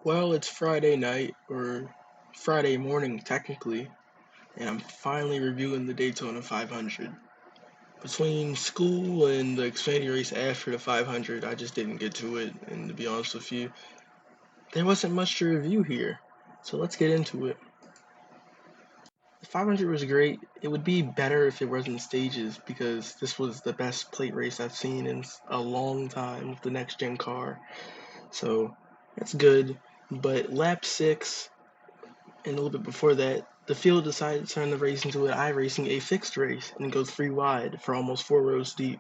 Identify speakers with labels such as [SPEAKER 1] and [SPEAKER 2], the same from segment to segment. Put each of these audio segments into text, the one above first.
[SPEAKER 1] Well, it's Friday night, or Friday morning technically, and I'm finally reviewing the Daytona 500. Between school and the Xfinity race after the 500, I just didn't get to it, and to be honest with you, there wasn't much to review here. So let's get into it. The 500 was great. It would be better if it wasn't stages because this was the best plate race I've seen in a long time with the next gen car. So that's good. But lap 6 and a little bit before that, the field decided to turn the race into an iRacing a fixed race and go three wide for almost four rows deep.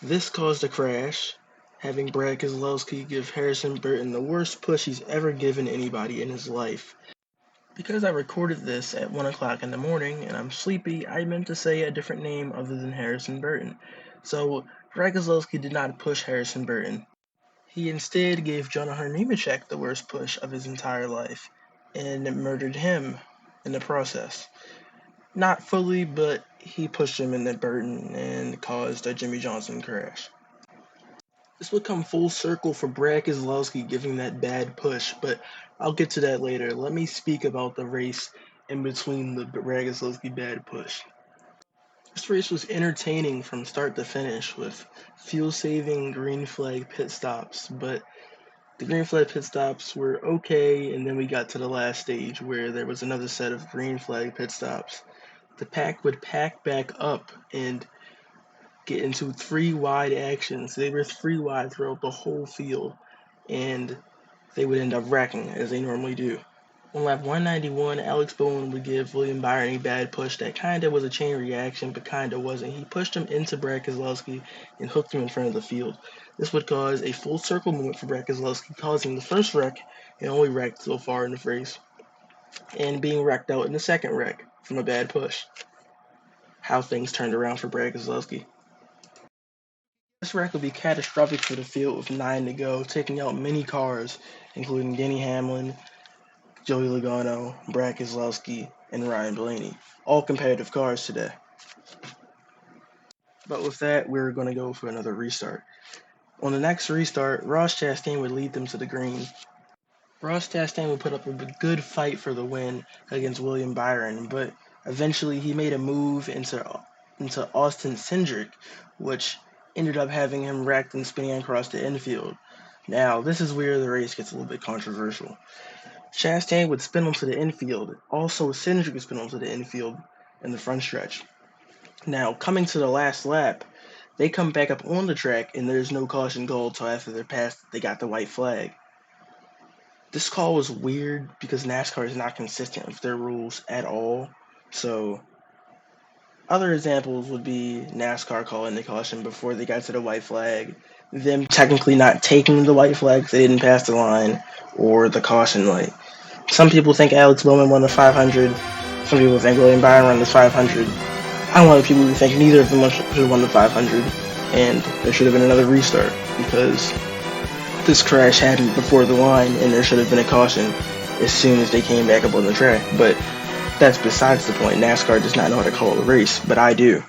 [SPEAKER 1] This caused a crash, having Brad Keselowski give Harrison Burton the worst push he's ever given anybody in his life. Because I recorded this at 1 o'clock in the morning and I'm sleepy, I meant to say a different name other than Harrison Burton. So, Brad Keselowski did not push Harrison Burton. He instead gave Jonathan Nemechek the worst push of his entire life and murdered him in the process. Not fully, but he pushed him into Burton and caused a Jimmy Johnson crash. This would come full circle for Brad Keselowski giving that bad push, but I'll get to that later. Let me speak about the race in between the Brad Keselowski bad push. This race was entertaining from start to finish with fuel-saving green flag pit stops, but the green flag pit stops were okay, and then we got to the last stage where there was another set of green flag pit stops. The pack would pack back up and get into three wide actions. They were three wide throughout the whole field, and they would end up wrecking as they normally do. On lap 191, Alex Bowman would give William Byron a bad push that kinda was a chain reaction, but kinda wasn't. He pushed him into Brad Keselowski and hooked him in front of the field. This would cause a full circle movement for Brad Keselowski, causing the first wreck and only wreck so far in the race, and being wrecked out in the second wreck from a bad push. How things turned around for Brad Keselowski. This wreck would be catastrophic for the field with 9 to go, taking out many cars, including Denny Hamlin, Joey Logano, Brad Keselowski, and Ryan Blaney. All competitive cars today. But with that, we're going to go for another restart. On the next restart, Ross Chastain would lead them to the green. Ross Chastain would put up a good fight for the win against William Byron, but eventually he made a move into Austin Cindric, which ended up having him wrecked and spinning across the infield. Now, this is where the race gets a little bit controversial. Chastain would spin onto the infield. Also, Cindric would spin onto the infield in the front stretch. Now, coming to the last lap, they come back up on the track, and there's no caution call until after they're past. They got the white flag. This call was weird because NASCAR is not consistent with their rules at all. So, other examples would be NASCAR calling the caution before they got to the white flag, them technically not taking the white flag if they didn't pass the line, or the caution light. Some people think Alex Bowman won the 500. Some people think William Byron won the 500. I'm one of the people who think neither of them should have won the 500, and there should have been another restart because this crash happened before the line, and there should have been a caution as soon as they came back up on the track. But that's besides the point. NASCAR does not know how to call a race, but I do.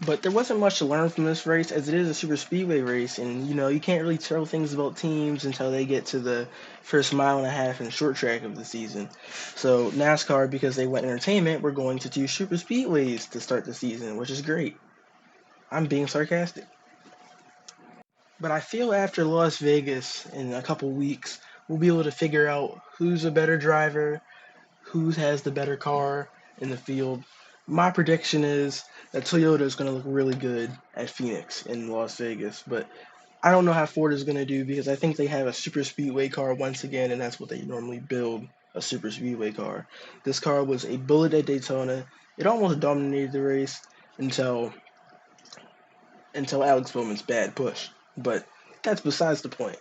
[SPEAKER 1] But there wasn't much to learn from this race, as it is a super speedway race, and you can't really tell things about teams until they get to the first mile and a half in short track of the season. So NASCAR, because they went entertainment, we're going to do super speedways to start the season, which is great. I'm being sarcastic. But I feel after Las Vegas in a couple weeks, we'll be able to figure out who's a better driver, who has the better car in the field. My prediction is that Toyota is going to look really good at Phoenix in Las Vegas, but I don't know how Ford is going to do because I think they have a super speedway car once again, and that's what they normally build, a super speedway car. This car was a bullet at Daytona. It almost dominated the race until Alex Bowman's bad push, but that's besides the point.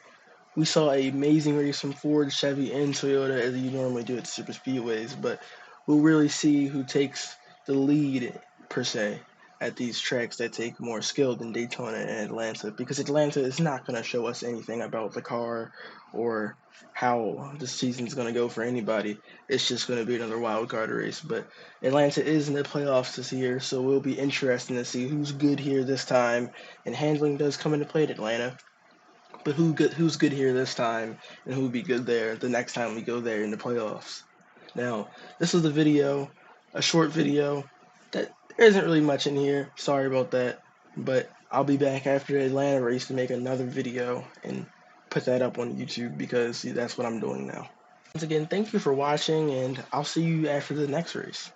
[SPEAKER 1] We saw an amazing race from Ford, Chevy, and Toyota as you normally do at super speedways, but we'll really see who takes the lead per se at these tracks that take more skill than Daytona and Atlanta, because Atlanta is not going to show us anything about the car or how the season's going to go for anybody. It's just going to be another wild card race. But Atlanta is in the playoffs this year, so it'll be interesting to see who's good here this time. And handling does come into play at Atlanta. but who's good here this time, and who will be good there the next time we go there in the playoffs. Now, this is a short video that there isn't really much in here. Sorry about that, but I'll be back after the Atlanta race to make another video and put that up on YouTube because that's what I'm doing now. Once again, thank you for watching, and I'll see you after the next race.